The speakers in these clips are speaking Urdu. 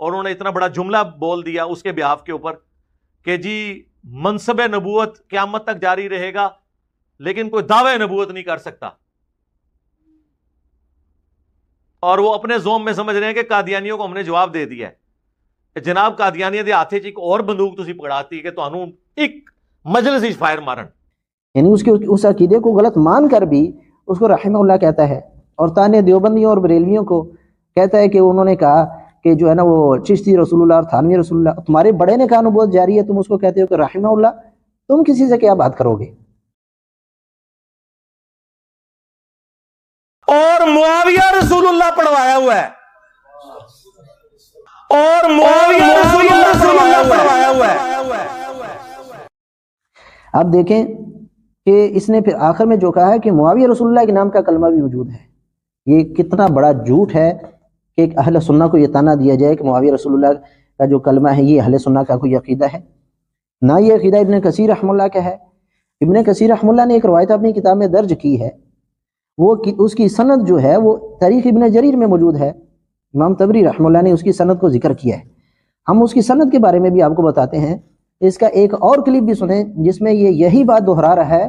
اور انہوں نے اتنا بڑا جملہ بول دیا اس کے بیاف کے اوپر کہ جی منصب نبوت قیامت تک جاری رہے گا لیکن کوئی دعوی نبوت نہیں کر سکتا، اور وہ اپنے زوم میں سمجھ رہے ہیں کہ قادیانیوں کو ہم نے جواب دے دیا ہے۔ جناب قادیانیت دے ہاتھے ایک اور بندوق تسی پکڑاتی کہ تانوں ایک مجلس ہی فائر مارن، یعنی اس عقیدے کو غلط مان کر بھی اس کو رحمہ اللہ کہتا ہے، اور تانے دیوبندیوں اور بریلویوں کو کہتا ہے کہ انہوں نے کہا کہ جو ہے نا وہ چشتی رسول اللہ اور تھانوی رسول اللہ، تمہارے بڑے نے کہا نبوت جاری ہے، تم اس کو کہتے ہو کہ رحمہ اللہ، تم کسی سے کیا بات کرو گے؟ اور معاویہ رسول اللہ پڑھوایا ہوا ہے، اور معاویہ رسول اللہ پڑھوایا ہوا ہے۔ آپ دیکھیں کہ اس نے پھر آخر میں جو کہا ہے کہ معاویہ رسول اللہ کے نام کا کلمہ بھی موجود ہے، یہ کتنا بڑا جھوٹ ہے کہ ایک اہل سنہ کو یہ تانا دیا جائے کہ معاویہ رسول اللہ کا جو کلمہ ہے یہ اہل سنہ کا کوئی عقیدہ ہے۔ نہ یہ عقیدہ ابن کثیر رحمہ اللہ کا ہے۔ ابن کثیر رحمہ اللہ نے ایک روایت اپنی کتاب میں درج کی ہے، وہ اس کی سند جو ہے وہ تاریخ ابن جریر میں موجود ہے، امام طبری رحمہ اللہ نے اس کی سند کو ذکر کیا ہے۔ ہم اس کی سند کے بارے میں بھی آپ کو بتاتے ہیں، اس کا ایک اور کلپ بھی سنیں جس میں یہ یہی بات دہرا رہا ہے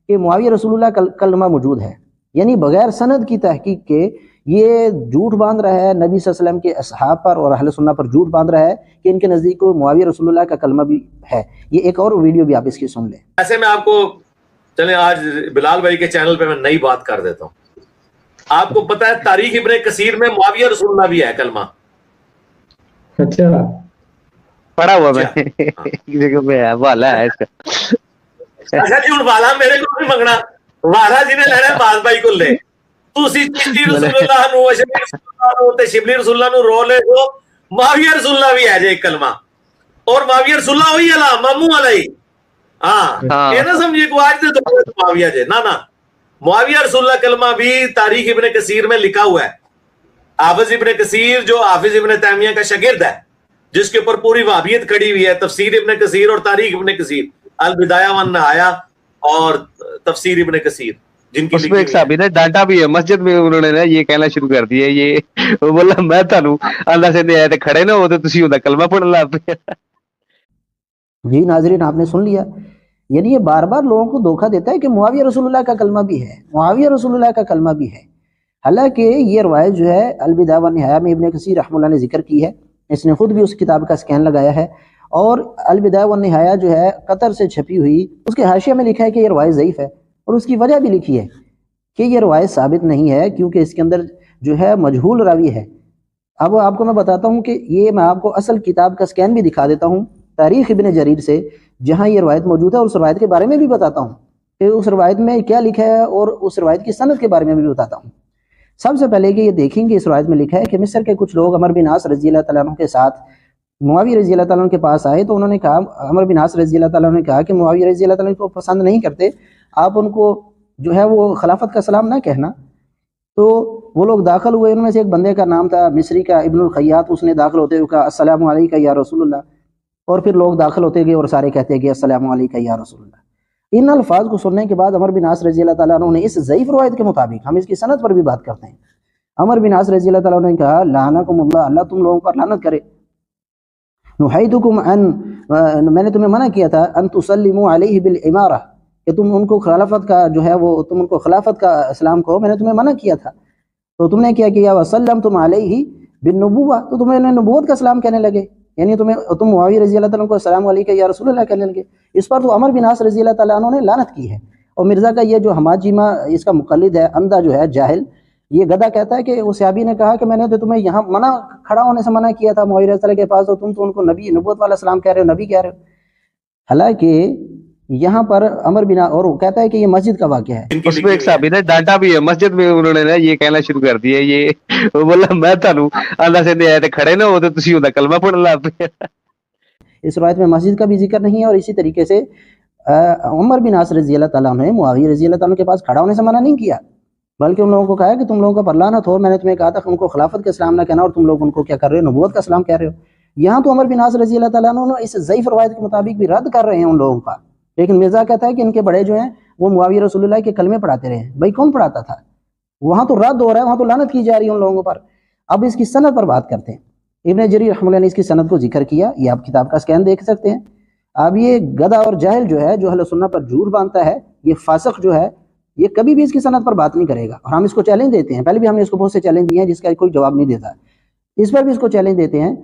کہ معاویہ رسول اللہ کا کلمہ موجود ہے، یعنی بغیر سند کی تحقیق کے یہ جھوٹ باندھ رہا ہے نبی صلی اللہ علیہ وسلم کے اصحاب پر اور اہل سنہ پر جھوٹ باندھ رہا ہے کہ ان کے نزدیک معاویہ رسول اللہ کا کلمہ بھی ہے۔ یہ ایک اور ویڈیو بھی آپ اس کی سن لیں۔ ایسے میں آپ کو چلیں آج بلال بھائی کے چینل پہ میں نئی بات کر دیتا ہوں۔ آپ کو پتہ ہے تاریخ ابن کثیر میں معاویہ رسول اللہ بھی ہے کلمہ؟ اچھا پڑھا ہوا میں جگہ پہ ہے، والا ہے اس کا۔ اچھا جی، ہوں والا میرے کو نہیں منگنا، والا جی نے لینا باز بھائی کو لے، تسی چشتی رسول اللہ نو شبلی رسول اللہ نو تے شبلی رسول اللہ نو رو لے ہو، معاویہ رسول اللہ بھی ہے جے ایک کلمہ، اور معاویہ رسول اللہ ہوئی علا مامو علی، ہاں یہ نہ سمجھے کو آج دے تو معاویہ جے، نا معاویہ رسول اللہ کلمہ بھی تاریخ ابن کثیر میں لکھا ہوا ہے۔ حافظ ابن کثیر جو حافظ ابن تیمیہ کا شاگرد ہے، جس کے اوپر پوری وہابیت کھڑی ہوئی ہے، تفسیر ابن کثیر اور تاریخ ابن کثیر، البدایہ والنہایہ اور تفسیر ابن کثیر، جن کی اس میں ایک صحابی نے ڈانٹا بھی ہے مسجد میں، انہوں نے یہ کہنا شروع کر دیا، یہ وہ بولا میں تانوں اللہ سے دے آئے تے کھڑے نہ ہو تے تسی اوندا کلمہ پڑھن لگ پے۔ جی ناظرین، آپ نے سن لیا، یعنی یہ بار بار لوگوں کو دھوکہ دیتا ہے کہ معاویہ رسول اللہ کا کلمہ بھی ہے، معاویہ رسول اللہ کا کلمہ بھی ہے، حالانکہ یہ روایت جو ہے البدایہ والنہایہ میں ابن کثیر رحمہ اللہ نے ذکر کی ہے، اس نے خود بھی اس کتاب کا سکین لگایا ہے، اور البدایہ والنہایہ جو ہے قطر سے چھپی ہوئی، اس کے حاشیہ میں لکھا ہے کہ یہ روایت ضعیف ہے، اور اس کی وجہ بھی لکھی ہے کہ یہ روایت ثابت نہیں ہے کیونکہ اس کے اندر جو ہے مجہول راوی ہے۔ اب آپ کو میں بتاتا ہوں کہ یہ میں آپ کو اصل کتاب کا سکین بھی دکھا دیتا ہوں تاریخ ابن جریر سے، جہاں یہ روایت موجود ہے، اور اس روایت کے بارے میں بھی بتاتا ہوں کہ اس روایت میں کیا لکھا ہے، اور اس روایت کی سند کے بارے میں بھی بتاتا ہوں۔ سب سے پہلے کہ یہ دیکھیں گے اس روایت میں لکھا ہے کہ مصر کے کچھ لوگ عمر بن عاص رضی اللہ تعالیٰ عنہ کے ساتھ معاویہ رضی اللہ تعالیٰ عنہ کے پاس آئے، تو انہوں نے کہا، عمر بن عاص رضی اللہ تعالیٰ عنہ نے کہا کہ معاویہ رضی اللہ تعالیٰ عنہ کو پسند نہیں کرتے، آپ ان کو جو ہے وہ خلافت کا سلام نہ کہنا۔ تو وہ لوگ داخل ہوئے، ان میں سے ایک بندے کا نام تھا مصری کا ابن الخیاط، اس نے داخل ہوتے ہوئے کہا السلام علیکہ یا رسول اللہ، اور پھر لوگ داخل ہوتے گئے اور سارے کہتے گئے السلام علیکہ یا رسول اللہ۔ ان الفاظ کو سننے کے بعد عمر بن عاص رضی اللہ تعالیٰ عنہ نے اس ضعیف روایت کے مطابق، ہم اس کی سند پر بھی بات کرتے ہیں، عمر بن عاص رضی اللہ تعالیٰ عنہ نے کہا لعنکم اللہ، اللہ تم لوگوں پر لعنت کرے، نحیدکم ان، میں نے تمہیں منع کیا تھا ان تسلموا علیہ بالامارہ، کہ تم ان کو خلافت کا جو ہے وہ تم ان کو خلافت کا اسلام کہو، میں نے تمہیں منع کیا تھا، تو تم نے کیا کیا وسلمتم علیہ بالنبوہ، تو تمہیں نبوت کا اسلام کہنے لگے، یعنی تم معاویہ رضی اللہ تعالیٰ عنہ کو السلام علیکہ یا رسول اللہ کہنے لگے۔ اس پر تو عمر بن عاص رضی اللہ تعالیٰ عنہ نے لعنت کی ہے، اور مرزا کا یہ جو حماد جیمہ اس کا مقلد ہے، اندھا جو ہے جاہل، یہ گدھا کہتا ہے کہ اس صحابی نے کہا کہ میں نے تو تمہیں یہاں کھڑا ہونے سے منع کیا تھا معاویہ رضی اللہ کے پاس، تو تم تو ان کو نبی، نبوت والا سلام کہہ رہے ہو، نبی کہہ رہے ہو۔ حالانکہ یہاں پر عمر بن، اور وہ کہتا ہے کہ یہ مسجد کا واقعہ ہے۔ اس میں ایک صحابی نے ڈانٹا بھی ہے مسجد میں، انہوں نے یہ کہنا شروع کر دیا، یہ وہ بولا میں تانوں اللہ سے دے آئے تے کھڑے نہ ہو تے تسی اوندا کلمہ پڑھن لگ پے۔ اس روایت میں مسجد کا بھی ذکر نہیں ہے، اور اسی طریقے سے عمر بن عاص رضی اللہ تعالیٰ عنہ نے معاویہ رضی اللہ تعالیٰ عنہ کے پاس کھڑا ہونے سے منع نہیں کیا، بلکہ ان لوگوں کو کہا کہ تم لوگوں کا پر لعنت ہو، میں نے تمہیں کہا تھا کہ ان کو خلافت کا اسلام نہ کہنا، اور تم لوگ ان کو کیا کر رہے ہو، نبوت کا اسلام کہہ رہے ہو۔ یہاں تو عمر بن عاص رضی اللہ تعالیٰ عنہ اس ضعیف روایت کے مطابق بھی رد کر رہے ہیں ان لوگوں کا، لیکن مرزا کہتا ہے کہ ان کے بڑے جو ہیں وہ معاویہ رسول اللہ کے کلمے پڑھاتے رہے۔ بھائی کون پڑھاتا تھا؟ وہاں تو رد ہو رہا ہے، وہاں تو لعنت کی جا رہی ہے ان لوگوں پر۔ اب اس کی سند پر بات کرتے ہیں ابن جریر رحمہ اللہ نے اس کی سند کو ذکر کیا، یہ آپ کتاب کا سکین دیکھ سکتے ہیں۔ اب یہ گدھا اور جاہل جو ہے، جو اہل سنہ پر جھوٹ باندھتا ہے، یہ فاسق جو ہے، یہ کبھی بھی اس کی سند پر بات نہیں کرے گا، اور ہم اس کو چیلنج دیتے ہیں، پہلے بھی ہم نے اس کو بہت سے چیلنج دیے ہیں جس کا کوئی جواب نہیں دیتا، اس پر بھی اس کو چیلنج دیتے ہیں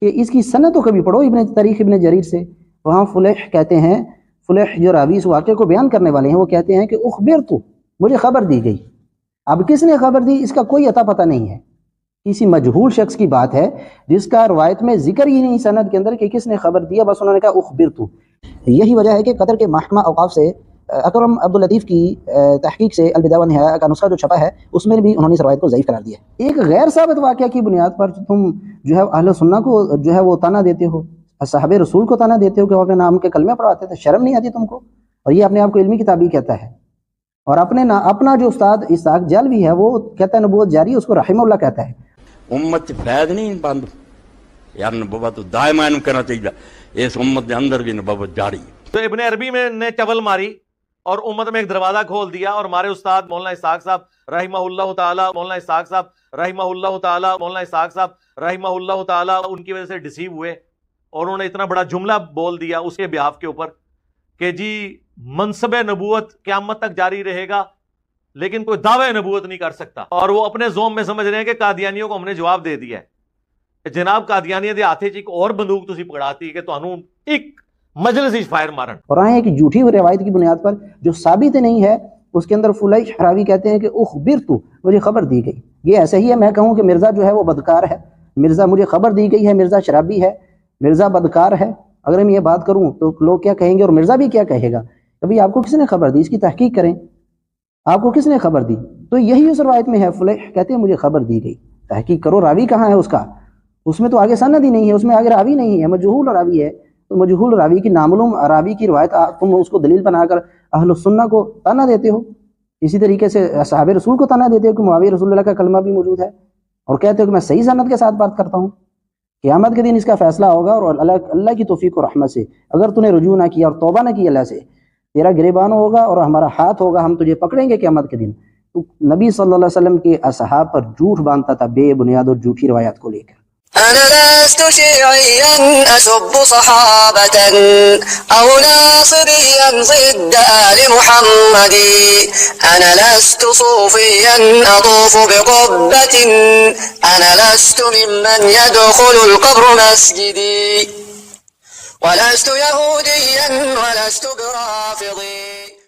کہ اس کی سند تو کبھی پڑھو تاریخ ابن جریر سے۔ وہاں فلیح کہتے ہیں، فلیح جو راوی اس واقعے کو بیان کرنے والے ہیں، وہ کہتے ہیں کہ اخبرت، مجھے خبر دی گئی۔ اب کس نے خبر دی اس کا کوئی عطا پتہ نہیں ہے، کسی مجہول شخص کی بات ہے جس کا روایت میں ذکر ہی نہیں سند کے اندر کہ کس نے خبر دیا، بس انہوں نے کہا اخبرت۔ یہی وجہ ہے کہ قطر کے محکمہ اوقاف سے اکرم عبداللطیف کی تحقیق سے البدایہ والنہایہ کا نسخہ جو چھپا ہے اس میں بھی انہوں نے اس روایت کو ضعیف قرار دیا۔ ایک غیر ثابت واقعہ کی بنیاد پر تم جو ہے اہل سنہ کو جو ہے وہ طعنہ دیتے ہو، صحابہ رسول کو طعنہ دیتے ہو کہ وہ اپنے نام کے کلمے پڑھاتے تھے، شرم نہیں آتی تم کو؟ اور یہ اپنے آپ کو علمی کتابی کہتا ہے، اور اپنا جو استاد اسحاق جلوی ہے وہ کہتا ہے نبوت جاری، اس کو رحمہ اللہ کہتا ہے۔ امت فیض نہیں بند یار، نبوت دائما کرنا چاہیے، اس امت کے اندر بھی نبوت جاری۔ تو ابن عربی میں نے چول ماری اور امت میں ایک دروازہ کھول دیا، اور ہمارے استاد مولانا اسحاق صاحب رحمہ اللہ تعالی، مولانا اسحاق صاحب رحمہ اللہ تعالی، مولانا اسحاق صاحب رحمہ اللہ تعالی ان کی وجہ سے ڈسیو ہوئے، اور انہوں نے اتنا بڑا جملہ بول دیا اس کے بیہاف کے اوپر کہ جی منصب نبوت قیامت تک جاری رہے گا لیکن کوئی دعوی نبوت نہیں کر سکتا، اور وہ اپنے زوم میں سمجھ رہے ہیں کہ قادیانیوں کو ہم نے جواب دے دیا ہے۔ جناب قادیانیوں دے ہاتھے 'چ ایک اور بندوق تسی پکڑاتی کہ تانوں ایک مجلس ہی فائر مارن، اور آئیں ایک جھوٹی روایت کی بنیاد پر جو ثابت نہیں ہے، اس کے اندر فلیح راوی کہتے ہیں کہ اخبرت، مجھے خبر دی گئی۔ یہ ایسے ہی ہے میں کہوں کہ مرزا جو ہے وہ بدکار ہے، مرزا مجھے خبر دی گئی ہے، مرزا شرابی ہے، مرزا بدکار ہے، اگر میں یہ بات کروں تو لوگ کیا کہیں گے اور مرزا بھی کیا کہے گا؟ کبھی آپ کو کس نے خبر دی؟ اس کی تحقیق کریں، آپ کو کس نے خبر دی؟ تو یہی اس روایت میں ہے، فلیح کہتے ہیں مجھے خبر دی گئی، تحقیق کرو راوی کہاں ہے اس کا، اس میں تو آگے سند ہی نہیں ہے، اس میں آگے راوی نہیں ہے، مجہول راوی ہے۔ تو مجہول راوی کی نامعلوم راوی کی روایت تم اس کو دلیل بنا کر اہل السنہ کو طعنہ دیتے ہو، اسی طریقے سے صحابہ رسول کو طعنہ دیتے ہو کہ معاویہ رسول اللہ کا کلمہ بھی موجود ہے، اور کہتے ہو کہ میں صحیح سند کے ساتھ بات کرتا ہوں۔ قیامت کے دن اس کا فیصلہ ہوگا، اور اللہ کی توفیق و رحمت سے اگر تو نے رجوع نہ کیا اور توبہ نہ کی اللہ سے، تیرا گریبان ہوگا اور ہمارا ہاتھ ہوگا، ہم تجھے پکڑیں گے قیامت کے دن۔ تو نبی صلی اللہ علیہ وسلم کے اصحاب پر جھوٹ باندھتا تھا بے بنیاد اور جھوٹی روایات کو لے کر۔ أنا لست شيعيا أسب صحابة أو ناصريا ضد آل محمد، أنا لست صوفيا أطوف بقبة، أنا لست ممن يدخل القبر مسجدي، ولست يهوديا ولست برافضي.